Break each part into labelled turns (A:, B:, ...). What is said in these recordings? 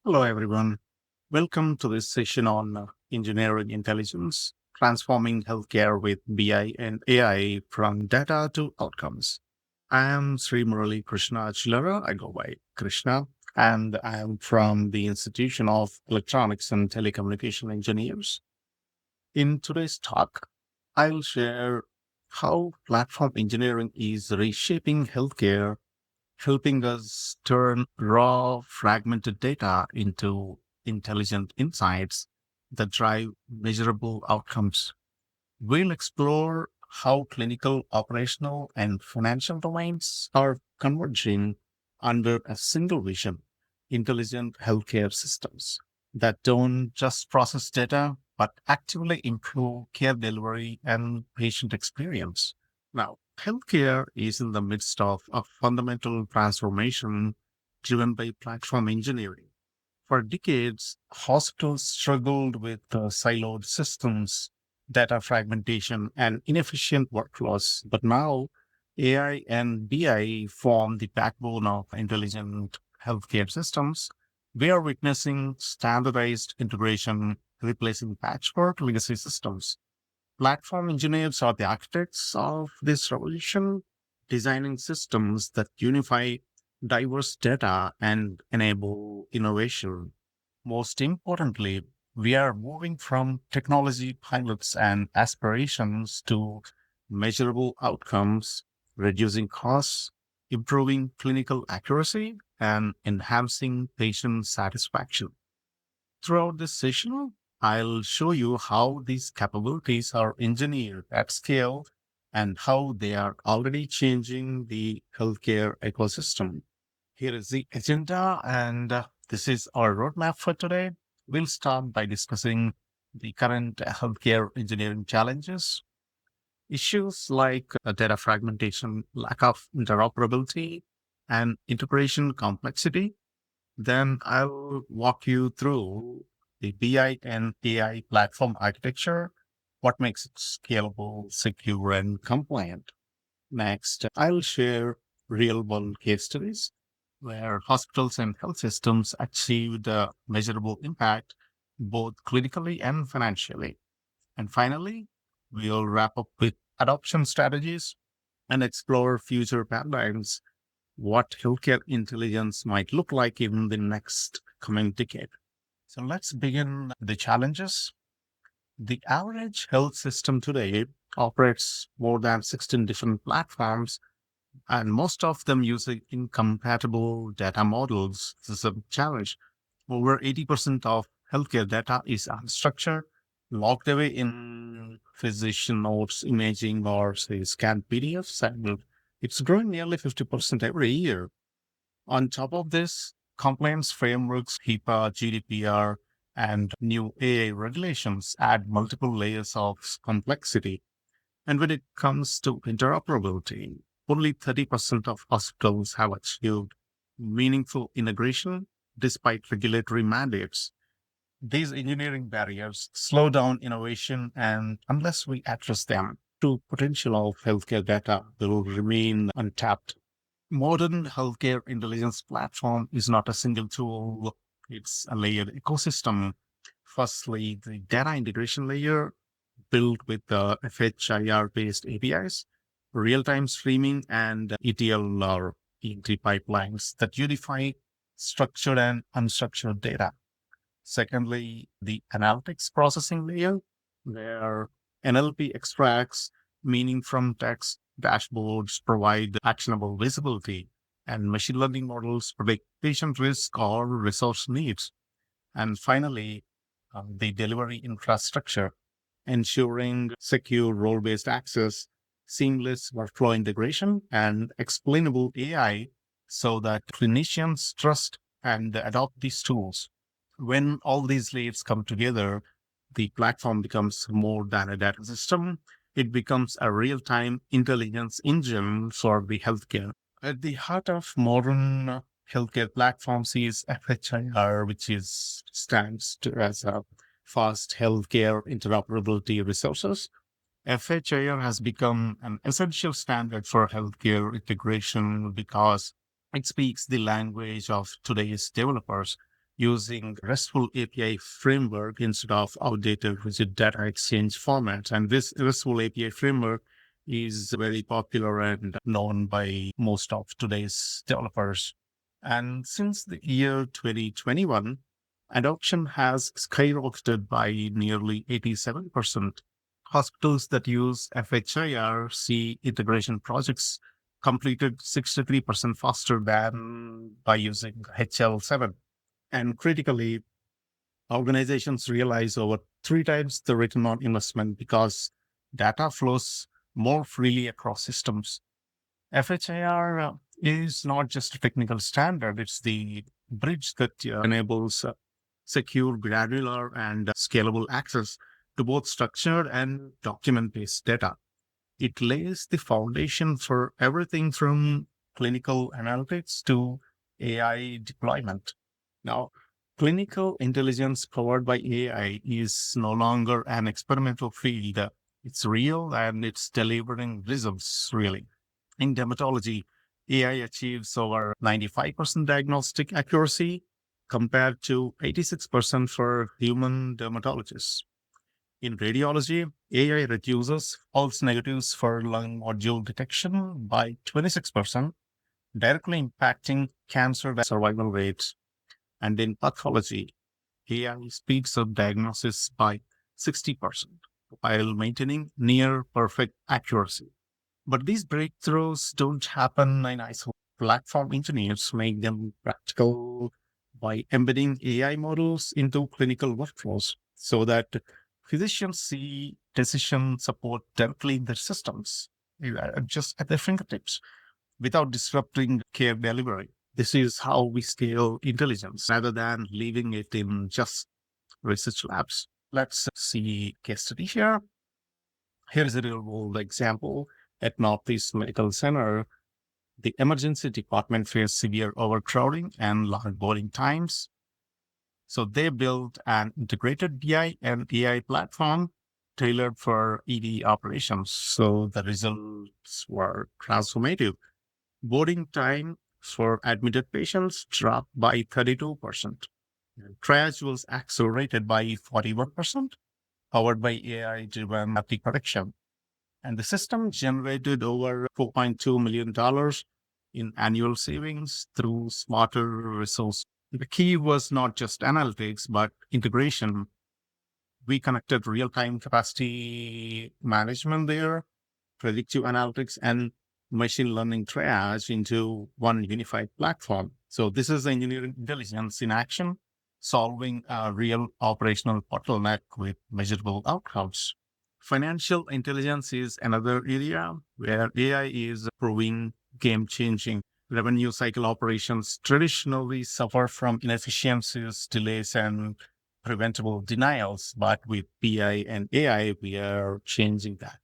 A: Hello, everyone. Welcome to this session on engineering intelligence, transforming healthcare with BI and AI from data to outcomes. I am Srimurali Krishna Chillara. I go by Krishna, and I am from the Institution of Electronics and Telecommunication Engineers. In today's talk, I'll share how platform engineering is reshaping healthcare, helping us turn raw, fragmented data into intelligent insights that drive measurable outcomes. We'll explore how clinical, operational, and financial domains are converging under a single vision: intelligent healthcare systems that don't just process data, but actively improve care delivery and patient experience. Now, healthcare is in the midst of a fundamental transformation driven by platform engineering. For decades, hospitals struggled with siloed systems, data fragmentation, and inefficient workflows. But now, AI and BI form the backbone of intelligent healthcare systems. We are witnessing standardized integration replacing patchwork legacy systems. Platform engineers are the architects of this revolution, designing systems that unify diverse data and enable innovation. Most importantly, we are moving from technology pilots and aspirations to measurable outcomes, reducing costs, improving clinical accuracy, and enhancing patient satisfaction. Throughout this session, I'll show you how these capabilities are engineered at scale and how they are already changing the healthcare ecosystem. Here is the agenda, and this is our roadmap for today. We'll start by discussing the current healthcare engineering challenges, issues like data fragmentation, lack of interoperability, and integration complexity. Then I'll walk you through the BI and AI platform architecture, what makes it scalable, secure, and compliant. Next, I'll share real world case studies where hospitals and health systems achieved a measurable impact both clinically and financially. And finally, we'll wrap up with adoption strategies and explore future paradigms, what healthcare intelligence might look like in the next coming decade. So let's begin the challenges. The average health system today operates more than 16 different platforms, and most of them using incompatible data models. This is a challenge. Over 80% of healthcare data is unstructured, locked away in physician notes, imaging, or say scanned PDFs, and it's growing nearly 50% every year. On top of this, compliance frameworks, HIPAA, GDPR, and new AI regulations add multiple layers of complexity. And when it comes to interoperability, only 30% of hospitals have achieved meaningful integration despite regulatory mandates. These engineering barriers slow down innovation, and unless we address them, the potential of healthcare data will remain untapped. Modern healthcare intelligence platform is not a single tool, it's a layered ecosystem. Firstly, the data integration layer built with the FHIR based APIs, real time streaming, and ETL or ENT pipelines that unify structured and unstructured data. Secondly, the analytics processing layer, where NLP extracts meaning from text, dashboards provide actionable visibility, and machine learning models predict patient risk or resource needs. And finally, the delivery infrastructure, ensuring secure role based access, seamless workflow integration, and explainable AI so that clinicians trust and adopt these tools. When all these layers come together, the platform becomes more than a data system. It becomes a real time intelligence engine for the healthcare. At the heart of modern healthcare platforms is FHIR, which is stands as a fast healthcare interoperability resources. FHIR has become an essential standard for healthcare integration because it speaks the language of today's developers. using RESTful API framework instead of outdated rigid data exchange formats. And this RESTful API framework is very popular and known by most of today's developers. And since the year 2021, adoption has skyrocketed by nearly 87%. Hospitals that use FHIR-C integration projects completed 63% faster than by using HL7. And critically, organizations realize over three times the return on investment because data flows more freely across systems. FHIR is not just a technical standard, it's the bridge that enables secure, granular, and scalable access to both structured and document based data. It lays the foundation for everything from clinical analytics to AI deployment. Now, clinical intelligence powered by AI is no longer an experimental field. It's real and it's delivering results, really. In dermatology, AI achieves over 95% diagnostic accuracy compared to 86% for human dermatologists. In radiology, AI reduces false negatives for lung nodule detection by 26%, directly impacting cancer survival rates. And in pathology, AI speeds up diagnosis by 60% while maintaining near perfect accuracy. But these breakthroughs don't happen in isolation. Platform engineers make them practical by embedding AI models into clinical workflows so that physicians see decision support directly in their systems, just at their fingertips, without disrupting care delivery. This is how we scale intelligence rather than leaving it in just research labs. Let's see case study here. Here is a real world example. At Northeast Medical Center, the emergency department faced severe overcrowding and long boarding times. So they built an integrated BI and AI platform tailored for ED operations. So the results were transformative. Boarding time for admitted patients dropped by 32%. Triage was accelerated by 41%, powered by AI-driven traffic prediction. And the system generated over $4.2 million in annual savings through smarter resource. The key was not just analytics, but integration. We connected real-time capacity management there, predictive analytics, and machine learning triage into one unified platform. So this is engineering intelligence in action, solving a real operational bottleneck with measurable outcomes. Financial intelligence is another area where AI is proving game changing. Revenue cycle operations traditionally suffer from inefficiencies, delays, and preventable denials. But with BI and AI, we are changing that.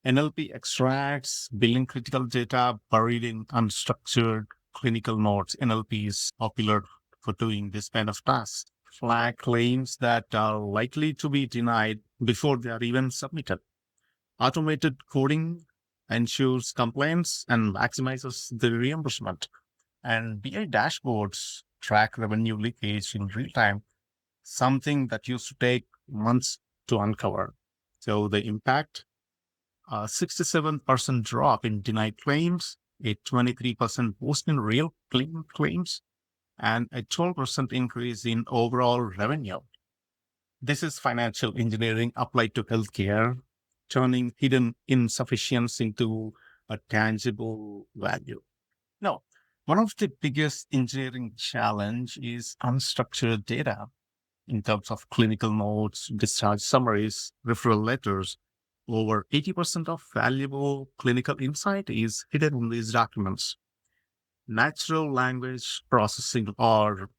A: NLP extracts billing critical data buried in unstructured clinical notes. NLP is popular for doing this kind of tasks. Flag claims that are likely to be denied before they are even submitted. Automated coding ensures compliance and maximizes the reimbursement. And BI dashboards track revenue leakage in real time, something that used to take months to uncover. So the impact, a 67% drop in denied claims, a 23% boost in real claims, and a 12% increase in overall revenue. This is financial engineering applied to healthcare, turning hidden insufficiency into a tangible value. Now, one of the biggest engineering challenge is unstructured data in terms of clinical notes, discharge summaries, referral letters. Over 80% of valuable clinical insight is hidden in these documents. Natural language processing, or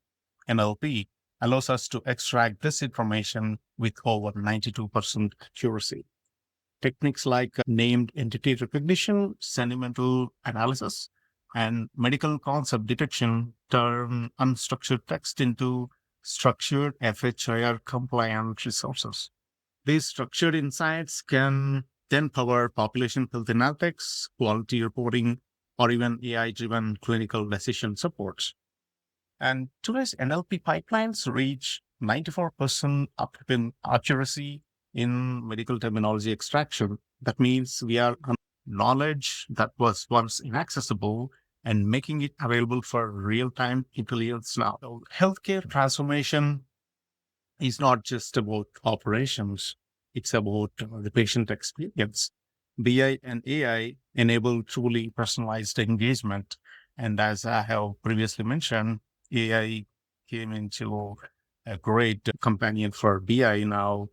A: NLP, allows us to extract this information with over 92% accuracy. Techniques like named entity recognition, sentimental analysis, and medical concept detection turn unstructured text into structured FHIR compliant resources. These structured insights can then power population health analytics, quality reporting, or even AI driven clinical decision supports. And today's NLP pipelines reach 94% accuracy in medical terminology extraction. That means we are on knowledge that was once inaccessible and making it available for real-time intelligence now. So healthcare transformation is not just about operations, it's about the patient experience. BI and AI enable truly personalized engagement. And as I have previously mentioned, AI came into a great companion for BI now,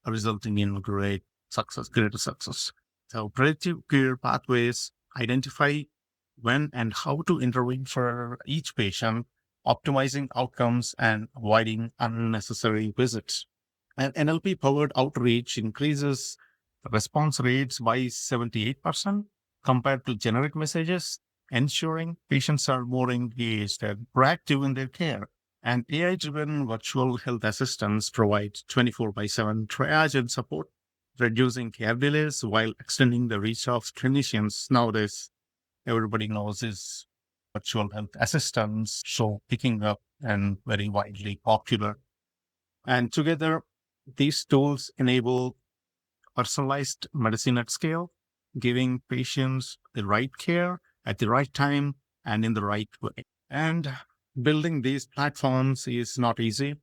A: resulting in greater success. So predictive care pathways identify when and how to intervene for each patient, optimizing outcomes and avoiding unnecessary visits. And NLP powered outreach increases response rates by 78% compared to generic messages, ensuring patients are more engaged and proactive in their care. And AI driven virtual health assistants provide 24 by 7 triage and support, reducing care delays while extending the reach of clinicians. Nowadays, everybody knows is virtual health assistants, so picking up and very widely popular. And together, these tools enable personalized medicine at scale, giving patients the right care at the right time and in the right way. And building these platforms is not easy.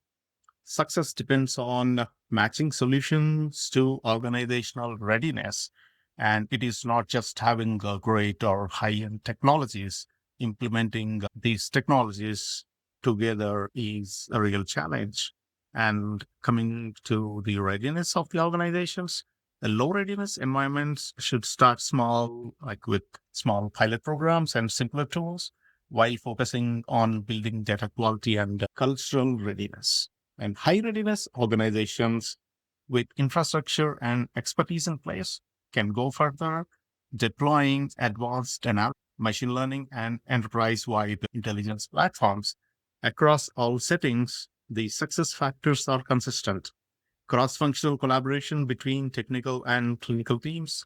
A: Success depends on matching solutions to organizational readiness. And it is not just having great or high end technologies. Implementing these technologies together is a real challenge. And coming to the readiness of the organizations, the low readiness environments should start small, like with small pilot programs and simpler tools, while focusing on building data quality and cultural readiness. And high readiness organizations with infrastructure and expertise in place can go further, deploying advanced machine learning and enterprise-wide intelligence platforms across all settings. The success factors are consistent: cross-functional collaboration between technical and clinical teams,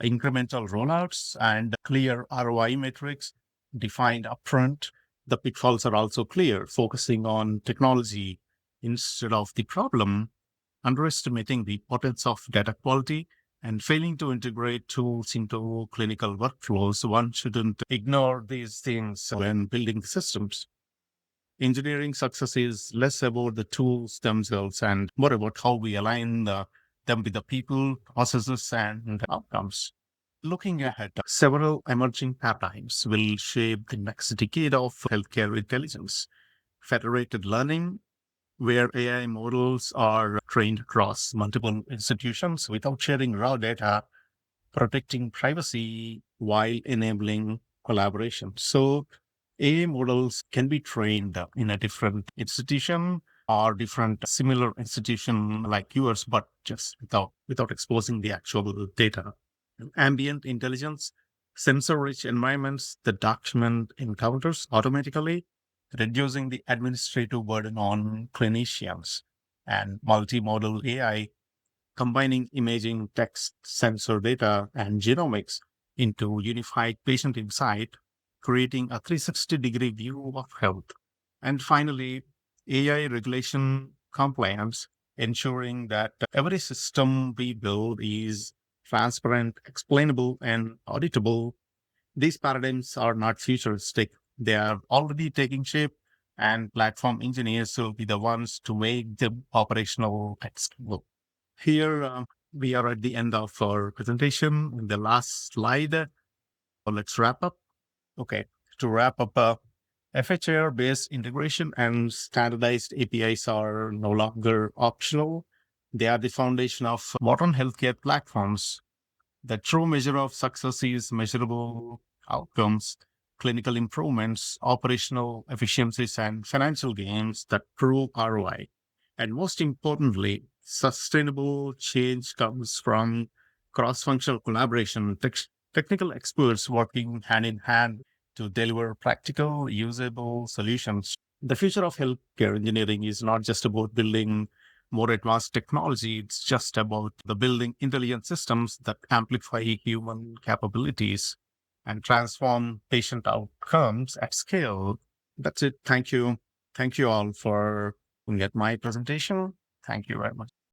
A: incremental rollouts, and clear ROI metrics defined upfront. The pitfalls are also clear: focusing on technology instead of the problem, underestimating the importance of data quality, and failing to integrate tools into clinical workflows. One shouldn't ignore these things when building systems. Engineering success is less about the tools themselves and more about how we align them with the people, processes, and outcomes. Looking ahead, several emerging paradigms will shape the next decade of healthcare intelligence. Federated learning, where AI models are trained across multiple institutions without sharing raw data, protecting privacy while enabling collaboration. So AI models can be trained in a different institution or different similar institution like yours, but just without exposing the actual data. Ambient intelligence, sensor-rich environments that document encounters automatically, reducing the administrative burden on clinicians. And multimodal AI, combining imaging, text, sensor data, and genomics into unified patient insight, creating a 360-degree view of health. And finally, AI regulation compliance, ensuring that every system we build is transparent, explainable, and auditable. These paradigms are not futuristic. They are already taking shape, and platform engineers will be the ones to make them operational at scale. Here, we are at the end of our presentation. In the last slide, let's wrap up. Okay, to wrap up, FHIR-based integration and standardized APIs are no longer optional. They are the foundation of modern healthcare platforms. The true measure of success is measurable outcomes, clinical improvements, operational efficiencies, and financial gains that prove ROI. And most importantly, sustainable change comes from cross-functional collaboration, technical experts working hand in hand to deliver practical, usable solutions. The future of healthcare engineering is not just about building more advanced technology. It's just about the building intelligent systems that amplify human capabilities and transform patient outcomes at scale. That's it. Thank you. Thank you all for looking at my presentation. Thank you very much.